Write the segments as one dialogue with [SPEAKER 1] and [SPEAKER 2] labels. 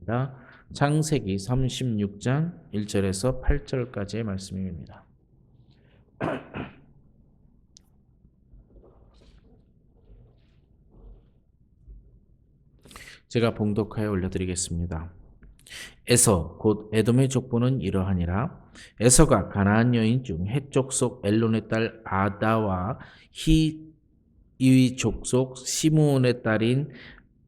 [SPEAKER 1] 아니라 창세기 36장 1절에서 8절까지의 말씀입니다. 제가 봉독하여 올려드리겠습니다. 에서 곧 에돔의 족보는 이러하니라. 에서가 가나안 여인 중 헷족속 엘론의 딸 아다와 히위 족속 시므온의 딸인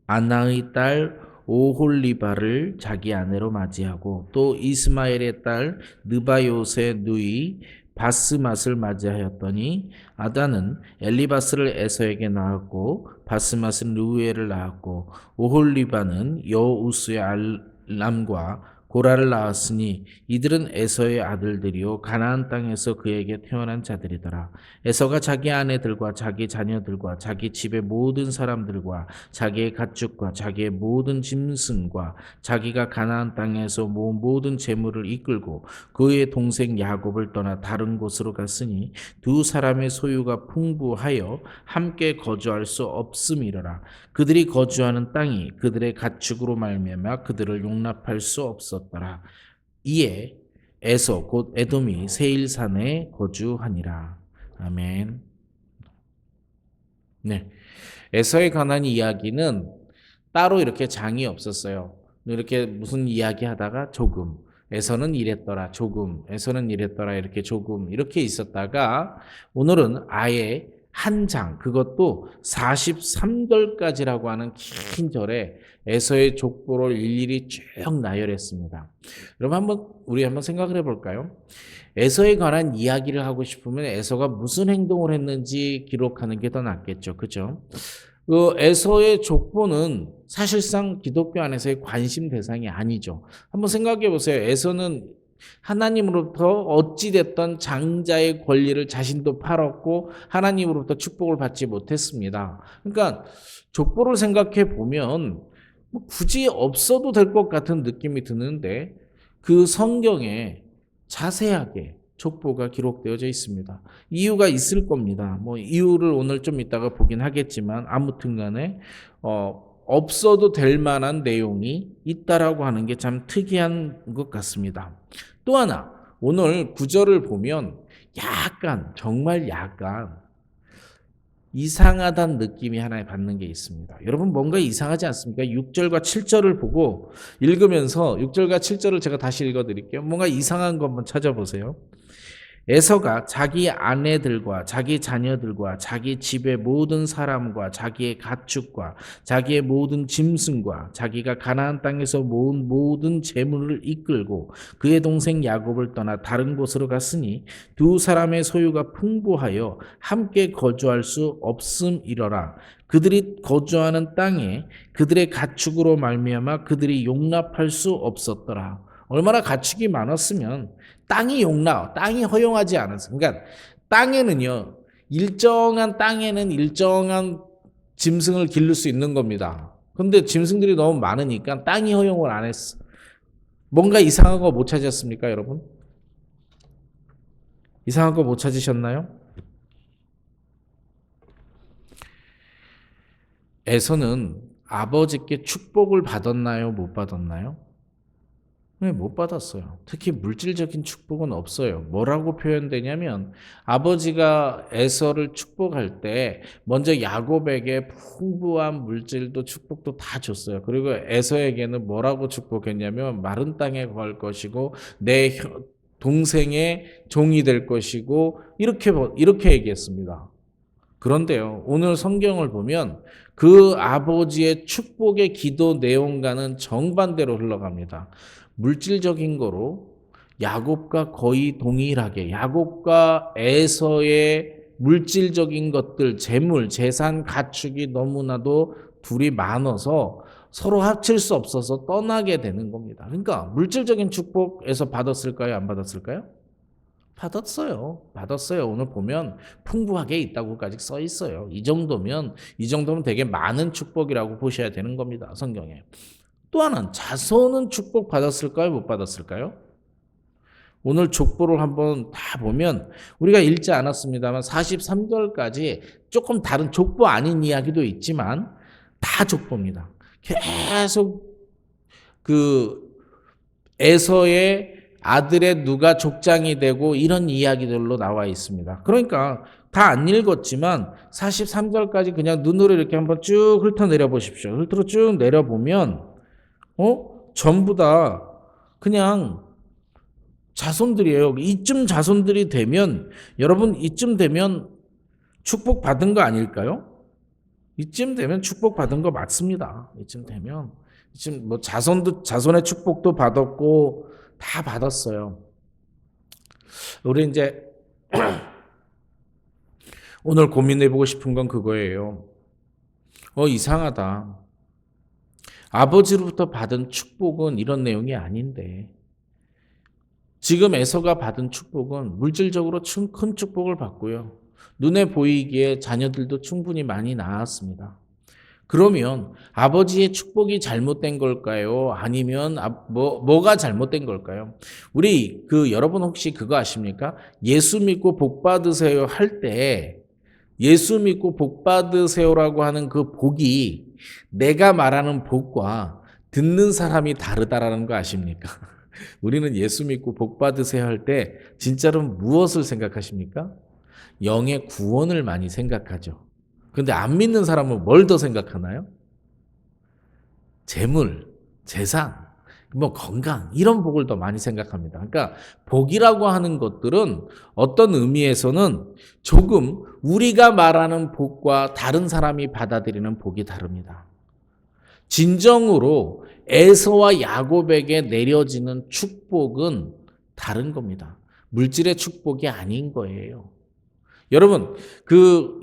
[SPEAKER 1] 아나의 딸 오홀리바를 자기 아내로 맞이하고 또 이스마엘의 딸 느바요스의 누이 바스맛을 맞이하였더니 아다는 엘리바스를 에서에게 낳았고 바스맛은 르우엘을 낳았고 오홀리바는 여우스의 알람과 고라를 낳았으니 이들은 에서의 아들들이요 가나안 땅에서 그에게 태어난 자들이더라. 에서가 자기 아내들과 자기 자녀들과 자기 집의 모든 사람들과 자기의 가축과 자기의 모든 짐승과 자기가 가나안 땅에서 모은 모든 재물을 이끌고 그의 동생 야곱을 떠나 다른 곳으로 갔으니 두 사람의 소유가 풍부하여 함께 거주할 수 없음이로라. 그들이 거주하는 땅이 그들의 가축으로 말미암아 그들을 용납할 수 없었더라. 이에 에서 곧 에돔이 세일산에 거주하니라. 아멘. 네, 에서에 관한 이야기는 따로 이렇게 장이 없었어요. 이렇게 무슨 이야기하다가 조금, 에서는 이랬더라 조금, 에서는 이랬더라 이렇게 조금 이렇게 있었다가 오늘은 아예 한 장, 그것도 43절까지라고 하는 긴 절에 에서의 족보를 일일이 쭉 나열했습니다. 여러분 우리 한번 생각을 해볼까요? 에서에 관한 이야기를 하고 싶으면 에서가 무슨 행동을 했는지 기록하는 게 더 낫겠죠. 그죠? 그 에서의 족보는 사실상 기독교 안에서의 관심 대상이 아니죠. 한번 생각해 보세요. 에서는 하나님으로부터 어찌됐던 장자의 권리를 자신도 팔았고 하나님으로부터 축복을 받지 못했습니다. 그러니까 족보를 생각해 보면 굳이 없어도 될 것 같은 느낌이 드는데 그 성경에 자세하게 족보가 기록되어져 있습니다. 이유가 있을 겁니다. 이유를 오늘 좀 이따가 보긴 하겠지만 아무튼 간에 없어도 될 만한 내용이 있다라고 하는 게 참 특이한 것 같습니다. 또 하나 오늘 구절을 보면 정말 약간 이상하다는 느낌이 하나 받는 게 있습니다. 여러분 뭔가 이상하지 않습니까? 6절과 7절을 보고 읽으면서 6절과 7절을 제가 다시 읽어드릴게요. 뭔가 이상한 거 한번 찾아보세요. 에서가 자기 아내들과 자기 자녀들과 자기 집의 모든 사람과 자기의 가축과 자기의 모든 짐승과 자기가 가나안 땅에서 모은 모든 재물을 이끌고 그의 동생 야곱을 떠나 다른 곳으로 갔으니 두 사람의 소유가 풍부하여 함께 거주할 수 없음이러라. 그들이 거주하는 땅에 그들의 가축으로 말미암아 그들이 용납할 수 없었더라. 얼마나 가축이 많았으면 땅이 허용하지 않았어요. 그러니까 일정한 땅에는 일정한 짐승을 기를 수 있는 겁니다. 그런데 짐승들이 너무 많으니까 땅이 허용을 안 했어. 뭔가 이상한 거 못 찾으셨습니까, 여러분? 이상한 거 못 찾으셨나요? 에서는 아버지께 축복을 받았나요? 못 받았나요? 네, 못 받았어요. 특히 물질적인 축복은 없어요. 뭐라고 표현되냐면 아버지가 에서를 축복할 때 먼저 야곱에게 풍부한 물질도 축복도 다 줬어요. 그리고 에서에게는 뭐라고 축복했냐면 마른 땅에 거할 것이고 내 동생의 종이 될 것이고 이렇게 얘기했습니다. 그런데요, 오늘 성경을 보면 그 아버지의 축복의 기도 내용과는 정반대로 흘러갑니다. 물질적인 거로 야곱과 거의 동일하게 야곱과 에서의 물질적인 것들, 재물, 재산, 가축이 너무나도 둘이 많아서 서로 합칠 수 없어서 떠나게 되는 겁니다. 그러니까 물질적인 축복에서 받았을까요? 안 받았을까요? 받았어요. 오늘 보면 풍부하게 있다고까지 써 있어요. 이 정도면 되게 많은 축복이라고 보셔야 되는 겁니다. 성경에. 또 하나는 자손은 축복 받았을까요? 못 받았을까요? 오늘 족보를 한번 다 보면 우리가 읽지 않았습니다만 43절까지 조금 다른 족보 아닌 이야기도 있지만 다 족보입니다. 계속 그 에서의 아들의 누가 족장이 되고 이런 이야기들로 나와 있습니다. 그러니까 다 안 읽었지만 43절까지 그냥 눈으로 이렇게 한번 쭉 훑어내려 보십시오. 훑어 쭉 내려보면 전부 다 그냥 자손들이에요. 이쯤 자손들이 되면 여러분 이쯤 되면 축복 받은 거 아닐까요? 이쯤 되면 축복 받은 거 맞습니다. 이쯤 되면 지금 뭐 자손의 축복도 받았고 다 받았어요. 우리 이제 오늘 고민해보고 싶은 건 그거예요. 이상하다. 아버지로부터 받은 축복은 이런 내용이 아닌데 지금 에서가 받은 축복은 물질적으로 큰 축복을 받고요. 눈에 보이기에 자녀들도 충분히 많이 낳았습니다. 그러면 아버지의 축복이 잘못된 걸까요? 아니면 뭐가 잘못된 걸까요? 우리 여러분 혹시 그거 아십니까? 예수 믿고 복 받으세요 할 때 예수 믿고 복 받으세요라고 하는 그 복이 내가 말하는 복과 듣는 사람이 다르다라는 거 아십니까? 우리는 예수 믿고 복 받으세요 할 때 진짜로 무엇을 생각하십니까? 영의 구원을 많이 생각하죠. 근데 안 믿는 사람은 뭘 더 생각하나요? 재물, 재산, 건강 이런 복을 더 많이 생각합니다. 그러니까 복이라고 하는 것들은 어떤 의미에서는 조금 우리가 말하는 복과 다른 사람이 받아들이는 복이 다릅니다. 진정으로 에서와 야곱에게 내려지는 축복은 다른 겁니다. 물질의 축복이 아닌 거예요. 여러분,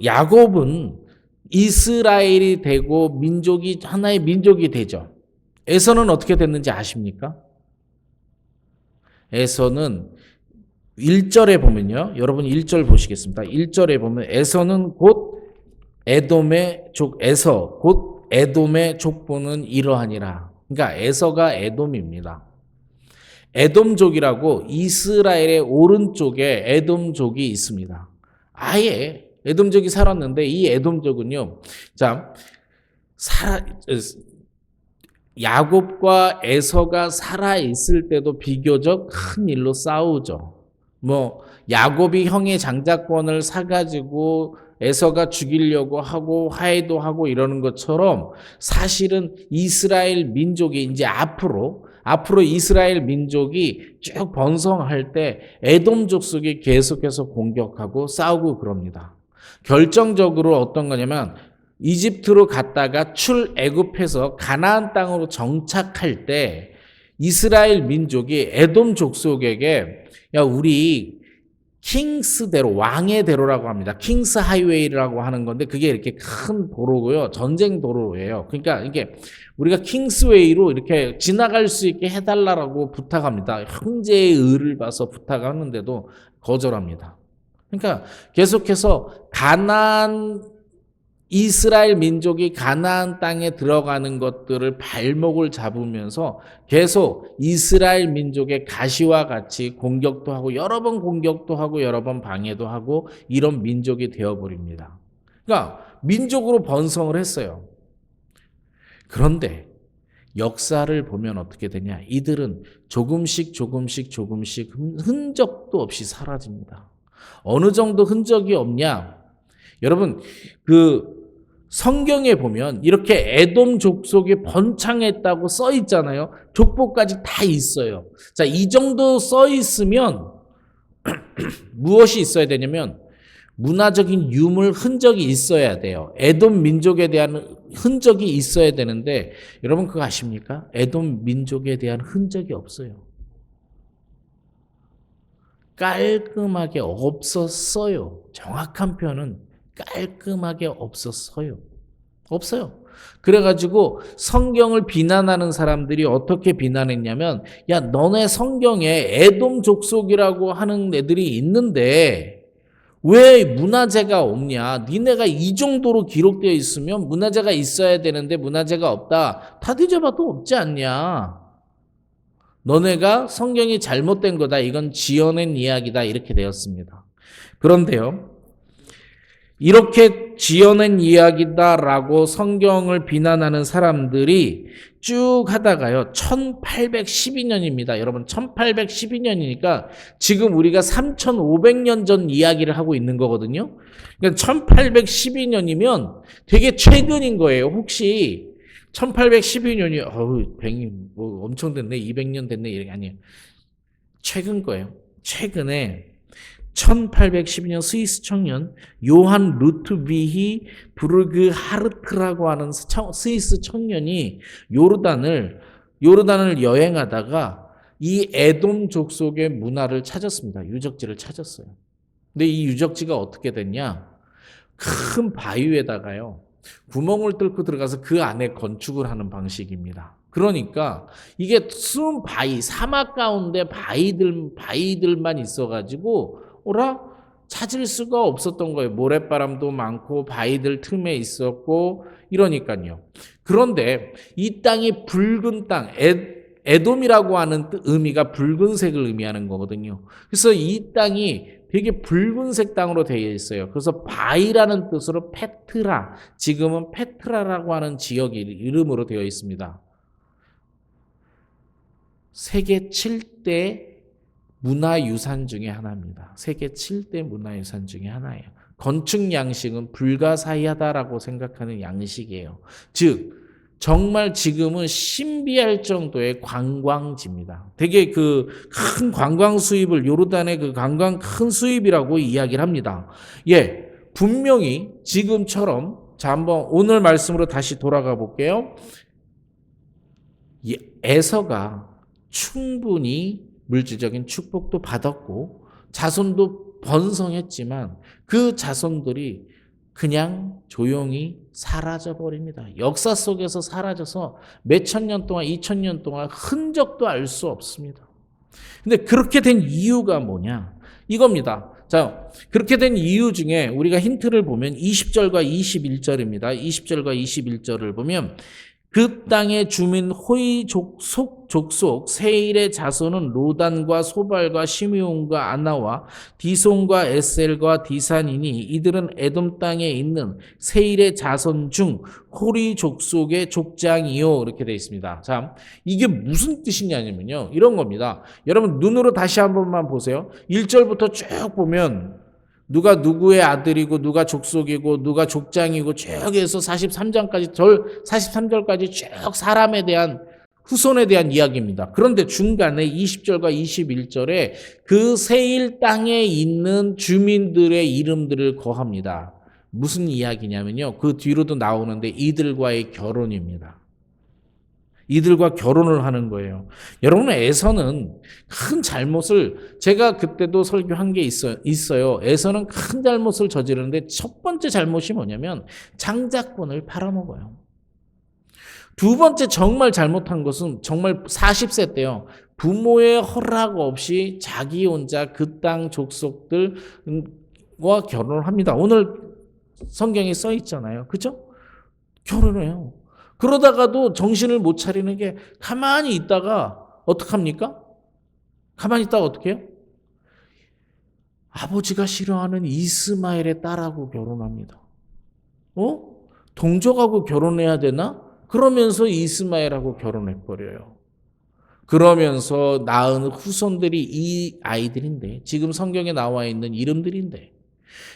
[SPEAKER 1] 야곱은 이스라엘이 되고 민족이 하나의 민족이 되죠. 에서는 어떻게 됐는지 아십니까? 에서는 1절에 보면요. 여러분 1절 보시겠습니다. 1절에 보면 에서는 곧 에돔의 족보는 이러하니라. 그러니까 에서가 에돔입니다. 에돔족이라고 이스라엘의 오른쪽에 에돔족이 있습니다. 아예 에돔족이 살았는데 이 에돔족은요. 야곱과 에서가 살아 있을 때도 비교적 큰 일로 싸우죠. 야곱이 형의 장자권을 사가지고 에서가 죽이려고 하고 화해도 하고 이러는 것처럼 사실은 이스라엘 민족이 이제 앞으로 이스라엘 민족이 쭉 번성할 때 에돔족 속이 계속해서 공격하고 싸우고 그럽니다. 결정적으로 어떤 거냐면 이집트로 갔다가 출애굽해서 가나안 땅으로 정착할 때 이스라엘 민족이 에돔 족속에게 우리 킹스대로 왕의 대로라고 합니다. 킹스 하이웨이라고 하는 건데 그게 이렇게 큰 도로고요. 전쟁 도로예요. 그러니까 이게 우리가 킹스웨이로 이렇게 지나갈 수 있게 해달라고 부탁합니다. 형제의 의를 봐서 부탁하는데도 거절합니다. 그러니까 계속해서 이스라엘 민족이 가나안 땅에 들어가는 것들을 발목을 잡으면서 계속 이스라엘 민족의 가시와 같이 공격도 하고 여러 번 공격도 하고 여러 번 방해도 하고 이런 민족이 되어버립니다. 그러니까 민족으로 번성을 했어요. 그런데 역사를 보면 어떻게 되냐? 이들은 조금씩 흔적도 없이 사라집니다. 어느 정도 흔적이 없냐? 여러분 성경에 보면 이렇게 에돔 족속이 번창했다고 써 있잖아요. 족보까지 다 있어요. 자, 이 정도 써 있으면 무엇이 있어야 되냐면 문화적인 유물 흔적이 있어야 돼요. 에돔 민족에 대한 흔적이 있어야 되는데 여러분 그거 아십니까? 에돔 민족에 대한 흔적이 없어요. 깔끔하게 없었어요. 정확한 표현은 깔끔하게 없었어요. 없어요. 그래가지고 성경을 비난하는 사람들이 어떻게 비난했냐면 야 너네 성경에 에돔 족속이라고 하는 애들이 있는데 왜 문화재가 없냐? 니네가 이 정도로 기록되어 있으면 문화재가 있어야 되는데 문화재가 없다. 다 뒤져봐도 없지 않냐? 너네가 성경이 잘못된 거다. 이건 지어낸 이야기다. 이렇게 되었습니다. 그런데요. 이렇게 지어낸 이야기다라고 성경을 비난하는 사람들이 쭉 하다가요. 1812년입니다. 여러분 1812년이니까 지금 우리가 3500년 전 이야기를 하고 있는 거거든요. 그러니까 1812년이면 되게 최근인 거예요. 혹시 1812년이 어우 100년 뭐 엄청 됐네. 200년 됐네. 이게 아니에요. 최근 거예요. 최근에 1812년 스위스 청년 요한 루트비히 브루그 하르트라고 하는 스위스 청년이 요르단을 여행하다가 이 에돔 족속의 문화를 찾았습니다. 유적지를 찾았어요. 근데 이 유적지가 어떻게 됐냐? 큰 바위에다가요. 구멍을 뚫고 들어가서 그 안에 건축을 하는 방식입니다. 그러니까 이게 숨 바위, 사막 가운데 바위들만 있어가지고 찾을 수가 없었던 거예요. 모래바람도 많고 바위들 틈에 있었고 이러니까요. 그런데 이 땅이 붉은 땅, 에돔이라고 하는 의미가 붉은색을 의미하는 거거든요. 그래서 이 땅이 되게 붉은색 땅으로 되어 있어요. 그래서 바위라는 뜻으로 페트라, 지금은 페트라라고 하는 지역 이름으로 되어 있습니다. 세계 7대 문화유산 중에 하나입니다. 세계 7대 문화유산 중에 하나예요. 건축 양식은 불가사의하다라고 생각하는 양식이에요. 즉 정말 지금은 신비할 정도의 관광지입니다. 되게 그 큰 관광 수입을 요르단의 그 관광 큰 수입이라고 이야기를 합니다. 예, 분명히 지금처럼 자 한번 오늘 말씀으로 다시 돌아가 볼게요. 에서가 충분히 물질적인 축복도 받았고 자손도 번성했지만 그 자손들이 그냥 조용히 사라져 버립니다. 역사 속에서 사라져서 몇천 년 동안, 2000년 동안 흔적도 알 수 없습니다. 근데 그렇게 된 이유가 뭐냐? 이겁니다. 자, 그렇게 된 이유 중에 우리가 힌트를 보면 20절과 21절입니다. 20절과 21절을 보면 그 땅의 주민 호이 족속 세일의 자손은 로단과 소발과 시므온과 아나와 디손과 에셀과 디산이니 이들은 에돔 땅에 있는 세일의 자손 중 호리 족속의 족장이요. 이렇게 되어 있습니다. 자, 이게 무슨 뜻이냐면요. 이런 겁니다. 여러분 눈으로 다시 한 번만 보세요. 1절부터 쭉 보면 누가 누구의 아들이고 누가 족속이고 누가 족장이고 쭉 해서 43절까지 쭉 사람에 대한 후손에 대한 이야기입니다. 그런데 중간에 20절과 21절에 그 세일 땅에 있는 주민들의 이름들을 거합니다. 무슨 이야기냐면요. 그 뒤로도 나오는데 이들과의 결혼입니다. 이들과 결혼을 하는 거예요. 여러분 에서는 큰 잘못을 제가 그때도 설교한 게 있어요. 에서는 큰 잘못을 저지르는데 첫 번째 잘못이 뭐냐면 장자권을 팔아먹어요. 두 번째 정말 잘못한 것은 정말 40세 때요. 부모의 허락 없이 자기 혼자 그 땅 족속들과 결혼을 합니다. 오늘 성경에 써 있잖아요. 그죠? 결혼해요. 그러다가도 정신을 못 차리는 게 가만히 있다가 어떡합니까? 가만히 있다가 어떻게 해요? 아버지가 싫어하는 이스마엘의 딸하고 결혼합니다. 동족하고 결혼해야 되나? 그러면서 이스마엘하고 결혼해버려요. 그러면서 낳은 후손들이 이 아이들인데 지금 성경에 나와 있는 이름들인데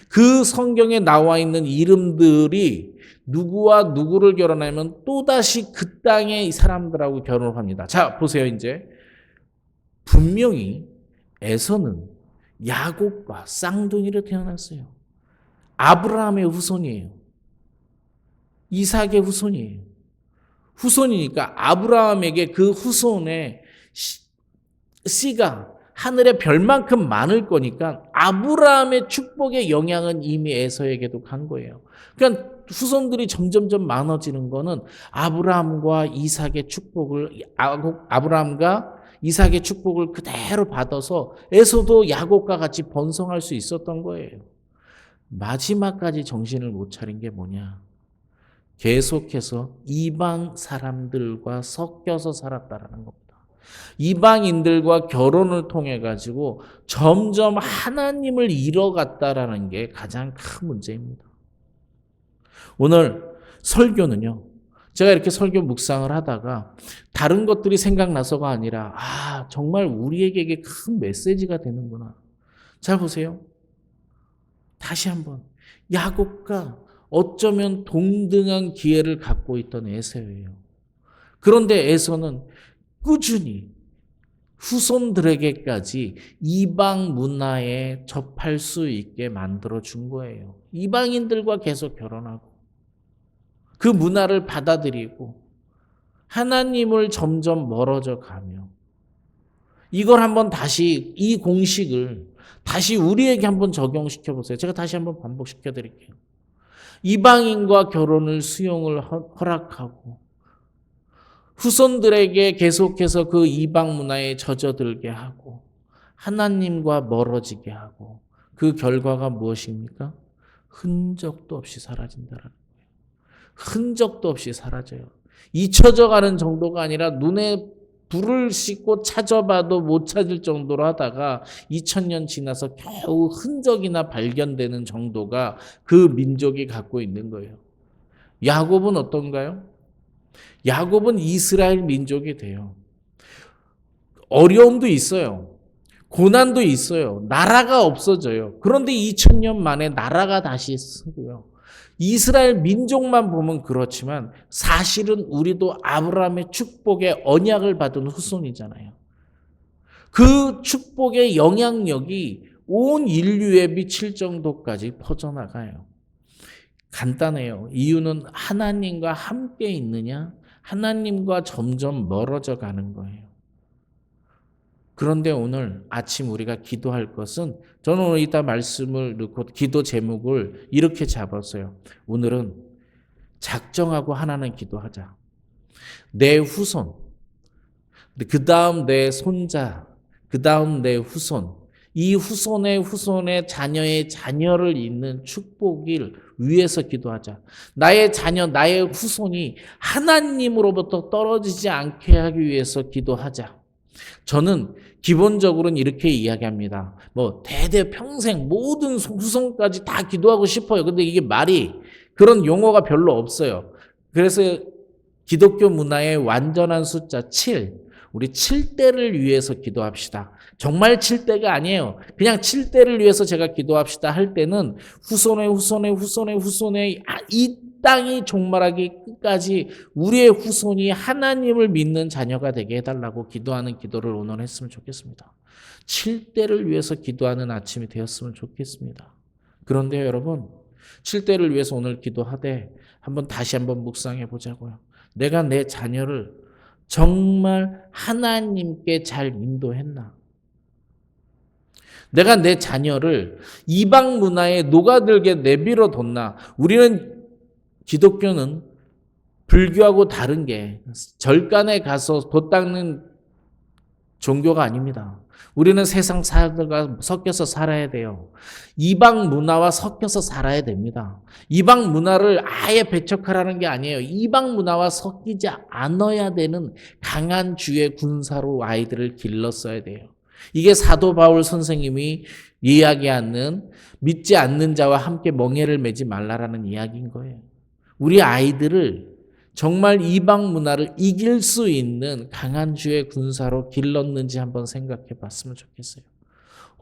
[SPEAKER 1] 그 성경에 나와 있는 이름들이 누구와 누구를 결혼하면 또다시 그 땅의 사람들하고 결혼을 합니다. 자, 보세요, 이제. 분명히 에서는 야곱과 쌍둥이로 태어났어요. 아브라함의 후손이에요. 이삭의 후손이에요. 후손이니까 아브라함에게 그 후손의 씨가 하늘의 별만큼 많을 거니까 아브라함의 축복의 영향은 이미 에서에게도 간 거예요. 그러니까 후손들이 점점점 많아지는 거는 아브라함과 이삭의 축복을 그대로 받아서 에서도 야곱과 같이 번성할 수 있었던 거예요. 마지막까지 정신을 못 차린 게 뭐냐? 계속해서 이방 사람들과 섞여서 살았다라는 겁니다. 이방인들과 결혼을 통해 가지고 점점 하나님을 잃어갔다라는 게 가장 큰 문제입니다. 오늘 설교는요. 제가 이렇게 설교 묵상을 하다가 다른 것들이 생각나서가 아니라 정말 우리에게 이게 큰 메시지가 되는구나. 잘 보세요. 다시 한번 야곱과 어쩌면 동등한 기회를 갖고 있던 에서예요. 그런데 에서는 꾸준히 후손들에게까지 이방 문화에 접할 수 있게 만들어 준 거예요. 이방인들과 계속 결혼하고 그 문화를 받아들이고 하나님을 점점 멀어져 가며 이걸 한번 다시 이 공식을 다시 우리에게 한번 적용시켜 보세요. 제가 다시 한번 반복시켜 드릴게요. 이방인과 결혼을 수용을 허락하고 후손들에게 계속해서 그 이방 문화에 젖어들게 하고 하나님과 멀어지게 하고 그 결과가 무엇입니까? 흔적도 없이 사라진다라는 거예요. 흔적도 없이 사라져요. 잊혀져 가는 정도가 아니라 눈에 불을 씻고 찾아봐도 못 찾을 정도로 하다가 2000년 지나서 겨우 흔적이나 발견되는 정도가 그 민족이 갖고 있는 거예요. 야곱은 어떤가요? 야곱은 이스라엘 민족이 돼요. 어려움도 있어요. 고난도 있어요. 나라가 없어져요. 그런데 2000년 만에 나라가 다시 서고요. 이스라엘 민족만 보면 그렇지만 사실은 우리도 아브라함의 축복의 언약을 받은 후손이잖아요. 그 축복의 영향력이 온 인류에 미칠 정도까지 퍼져나가요. 간단해요. 이유는 하나님과 함께 있느냐? 하나님과 점점 멀어져 가는 거예요. 그런데 오늘 아침 우리가 기도할 것은 저는 오늘 이따 말씀을 넣고 기도 제목을 이렇게 잡았어요. 오늘은 작정하고 하나는 기도하자. 내 후손, 그 다음 내 손자, 그 다음 내 후손, 이 후손의 자녀의 자녀를 잇는 축복을 위해서 기도하자. 나의 자녀, 나의 후손이 하나님으로부터 떨어지지 않게 하기 위해서 기도하자. 저는 기본적으로는 이렇게 이야기합니다. 대대 평생 모든 후손까지 다 기도하고 싶어요. 근데 이게 말이 그런 용어가 별로 없어요. 그래서 기독교 문화의 완전한 숫자 7, 우리 7대를 위해서 기도합시다. 정말 7대가 아니에요. 그냥 7대를 위해서 제가 기도합시다 할 때는 후손의 이 땅이 종말하기 끝까지 우리의 후손이 하나님을 믿는 자녀가 되게 해달라고 기도하는 기도를 오늘 했으면 좋겠습니다. 7대를 위해서 기도하는 아침이 되었으면 좋겠습니다. 그런데 여러분, 7대를 위해서 오늘 기도하되 다시 한번 묵상해 보자고요. 내가 내 자녀를 정말 하나님께 잘 인도했나? 내가 내 자녀를 이방 문화에 녹아들게 내버려 뒀나? 우리는 기독교는 불교하고 다른 게 절간에 가서 돛 닦는 종교가 아닙니다. 우리는 세상 사람들과 섞여서 살아야 돼요. 이방 문화와 섞여서 살아야 됩니다. 이방 문화를 아예 배척하라는 게 아니에요. 이방 문화와 섞이지 않아야 되는 강한 주의 군사로 아이들을 길렀어야 돼요. 이게 사도 바울 선생님이 이야기하는 믿지 않는 자와 함께 멍에를 매지 말라라는 이야기인 거예요. 우리 아이들을 정말 이방 문화를 이길 수 있는 강한 주의 군사로 길렀는지 한번 생각해 봤으면 좋겠어요.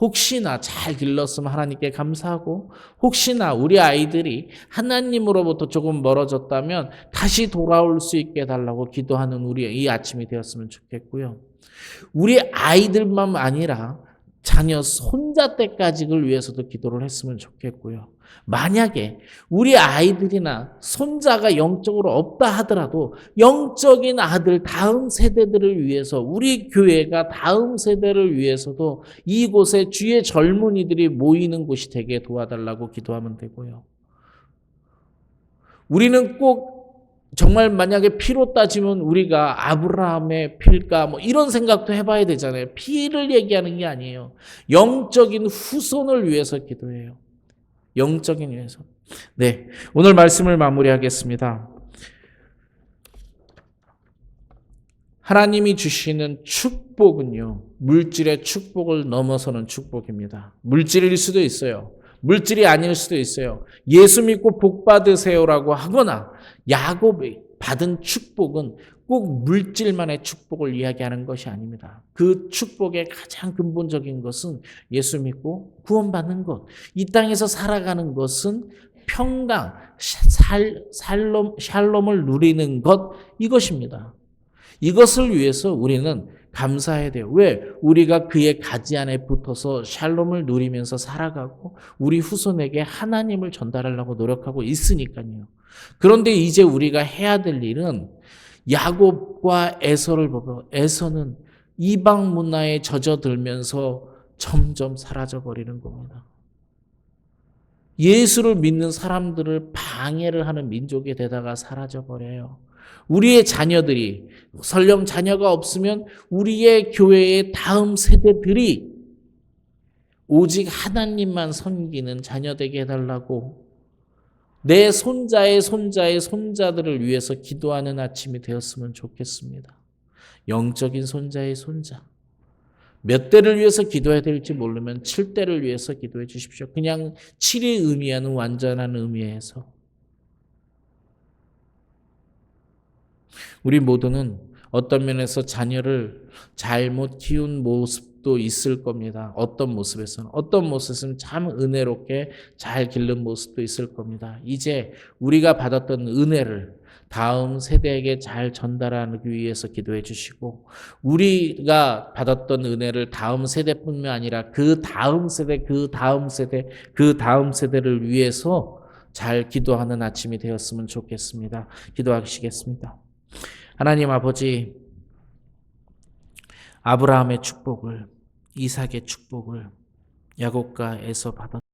[SPEAKER 1] 혹시나 잘 길렀으면 하나님께 감사하고 혹시나 우리 아이들이 하나님으로부터 조금 멀어졌다면 다시 돌아올 수 있게 해달라고 기도하는 우리의 이 아침이 되었으면 좋겠고요. 우리 아이들만 아니라 자녀 손자 때까지를 위해서도 기도를 했으면 좋겠고요. 만약에 우리 아이들이나 손자가 영적으로 없다 하더라도 영적인 아들 다음 세대들을 위해서 우리 교회가 다음 세대를 위해서도 이곳에 주의 젊은이들이 모이는 곳이 되게 도와달라고 기도하면 되고요. 우리는 꼭 정말 만약에 피로 따지면 우리가 아브라함의 필까 이런 생각도 해봐야 되잖아요. 피를 얘기하는 게 아니에요. 영적인 후손을 위해서 기도해요. 영적인 위해서. 네, 오늘 말씀을 마무리하겠습니다. 하나님이 주시는 축복은요, 물질의 축복을 넘어서는 축복입니다. 물질일 수도 있어요. 물질이 아닐 수도 있어요. 예수 믿고 복 받으세요라고 하거나 야곱이 받은 축복은 꼭 물질만의 축복을 이야기하는 것이 아닙니다. 그 축복의 가장 근본적인 것은 예수 믿고 구원받는 것. 이 땅에서 살아가는 것은 평강, 샬롬을 누리는 것, 이것입니다. 이것을 위해서 우리는 감사해야 돼요. 왜? 우리가 그의 가지 안에 붙어서 샬롬을 누리면서 살아가고 우리 후손에게 하나님을 전달하려고 노력하고 있으니까요. 그런데 이제 우리가 해야 될 일은 야곱과 에서를 보고 에서는 이방 문화에 젖어들면서 점점 사라져 버리는 겁니다. 예수를 믿는 사람들을 방해를 하는 민족이 되다가 사라져 버려요. 우리의 자녀들이 설령 자녀가 없으면 우리의 교회의 다음 세대들이 오직 하나님만 섬기는 자녀 되게 해달라고 내 손자의 손자의 손자들을 위해서 기도하는 아침이 되었으면 좋겠습니다. 영적인 손자의 손자. 몇 대를 위해서 기도해야 될지 모르면 7대를 위해서 기도해 주십시오. 그냥 7이 의미하는 완전한 의미에서. 우리 모두는 어떤 면에서 자녀를 잘못 키운 모습도 있을 겁니다. 어떤 모습에서는. 어떤 모습은 참 은혜롭게 잘 기른 모습도 있을 겁니다. 이제 우리가 받았던 은혜를 다음 세대에게 잘 전달하기 위해서 기도해 주시고 우리가 받았던 은혜를 다음 세대뿐만 아니라 그 다음 세대, 그 다음 세대, 그 다음 세대를 위해서 잘 기도하는 아침이 되었으면 좋겠습니다. 기도하시겠습니다. 하나님 아버지, 아브라함의 축복을, 이삭의 축복을 야곱과 에서 받았습니다.